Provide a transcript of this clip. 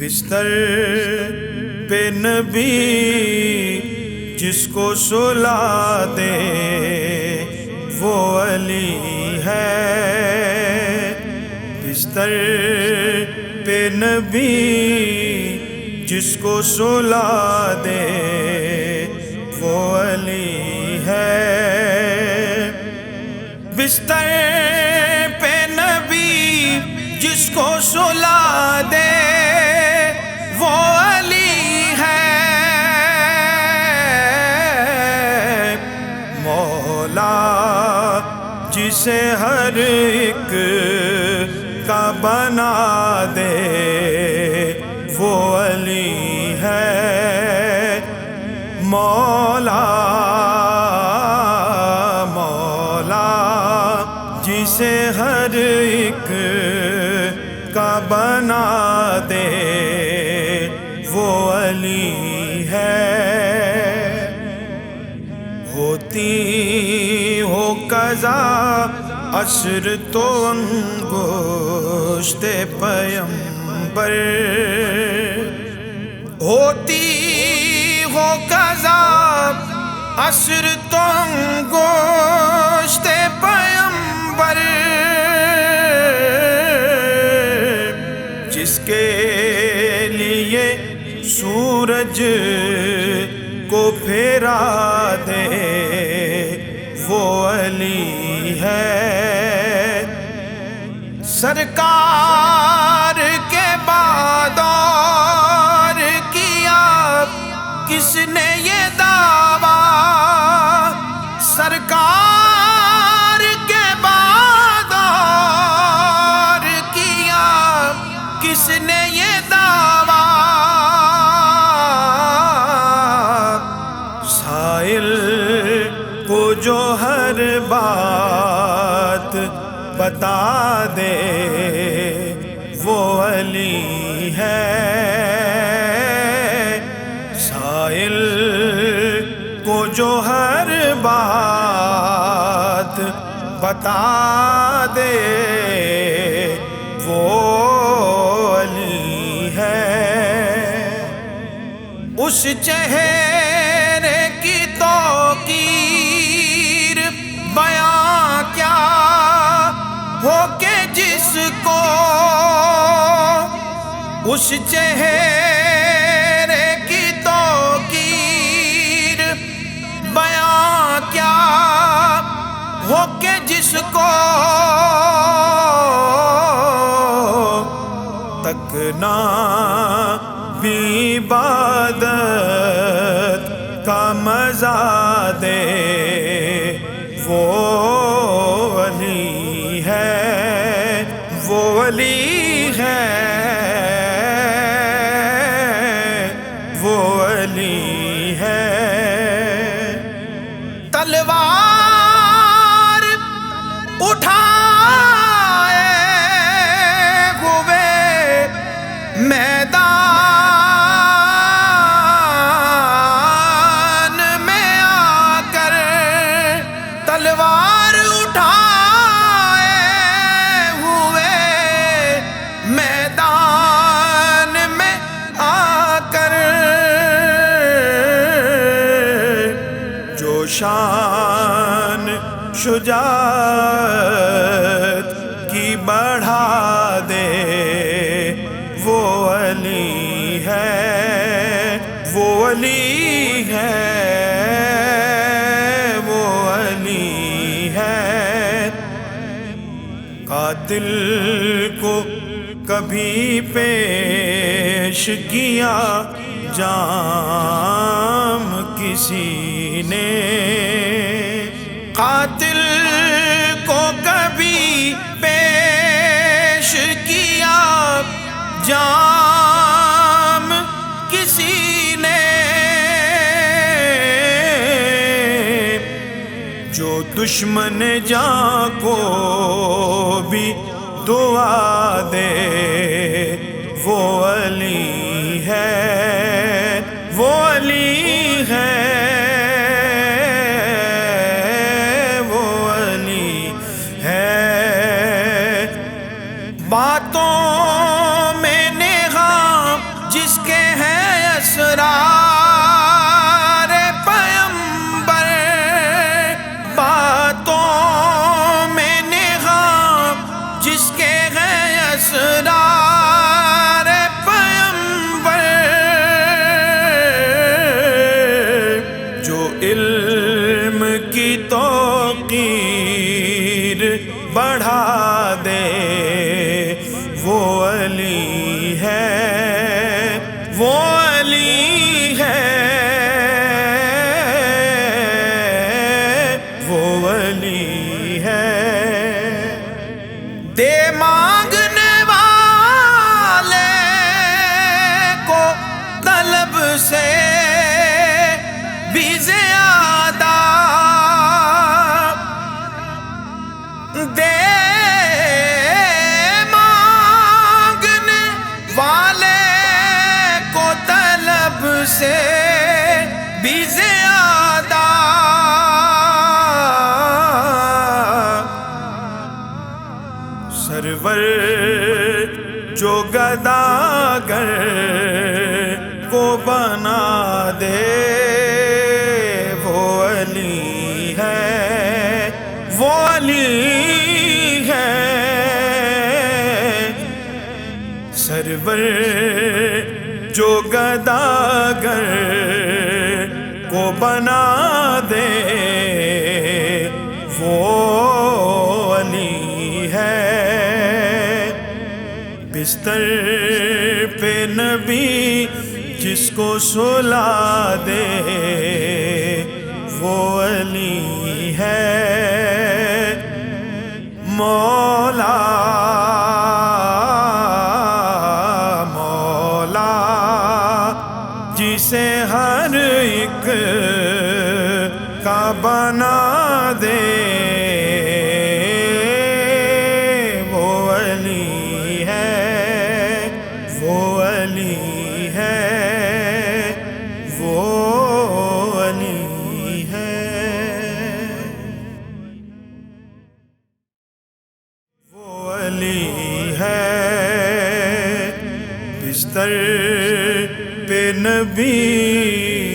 بستر پہ نبی جس کو سلا دے وہ علی ہے۔ بستر پہ نبی جس کو سلا دے وہ علی ہے۔ بستر پہ نبی جس کو سلا دے وہ علی ہے۔ مولا جسے ہر ایک کا بنا دے وہ علی ہے۔ مولا جسے ہر ایک کا بنا دے وہ علی ہے۔ ہوتی ہو قضا عصر تو انگشت پیمبر، ہوتی ہو قضا عصر تو انگشت پیمبر، جس کے لیے سورج کو پھیرا دے وہ علی ہے۔ سرکار کے بعد اور کیا کس نے یہ دعویٰ، سرکار کے بعد اور کیا کس نے یہ دعویٰ، سائل کو جو ہر بات بتا دے وہ علی ہے۔ سائل کو جو ہر بات بتا دے وہ علی ہے۔ اس چہرے کی توقیر بیاں کیا ہو کہ جس کو، اس چہرے کی توقیر بیاں کیا ہو کہ جس کو تکنا بھی عبادت کا مزہ دے وہ علی ہے۔ وہ علی ہے، وہ علی ہے۔ تلوار اٹھائے ہوئے میدان میں آ کر، تلوار اٹھائے ہوئے میدان میں آ کر، جو شان شجاعت کی بڑھا دے وہ علی ہے۔ وہ علی ہے، وہ علی ہے۔ قاتل کو کبھی پیش کیا جام کسی نے، قاتل کو کبھی پیش کیا جام کسی نے، جو دشمن جاں کو بھی دعا دے وہ علی ہے۔ وہ علی ہے، وہ علی ہے۔ باتوں میں نگاہ توقیر بڑھا دے، وہ علی ہے، وہ علی ہے، وہ علی ہے۔ دے مانگنے والے کو طلب سے بھی زیادہ، دے مانگنے والے کو طلب سے بھی زیادہ، سرور جو گداگر کو بنا دے، وہ علی ہے، وہ علی ہے۔ سرور جو گداگر کو بنا دے، وہ علی ہے۔ بستر پہ نبی جس کو سلا دے، وہ علی ہے۔ مولا مولا جسے ہر ایک کا بنا دے، وہ علی ہے، وہ علی ہے، وہ علی ہے، وہ علی ہے۔ بستر پہ نبی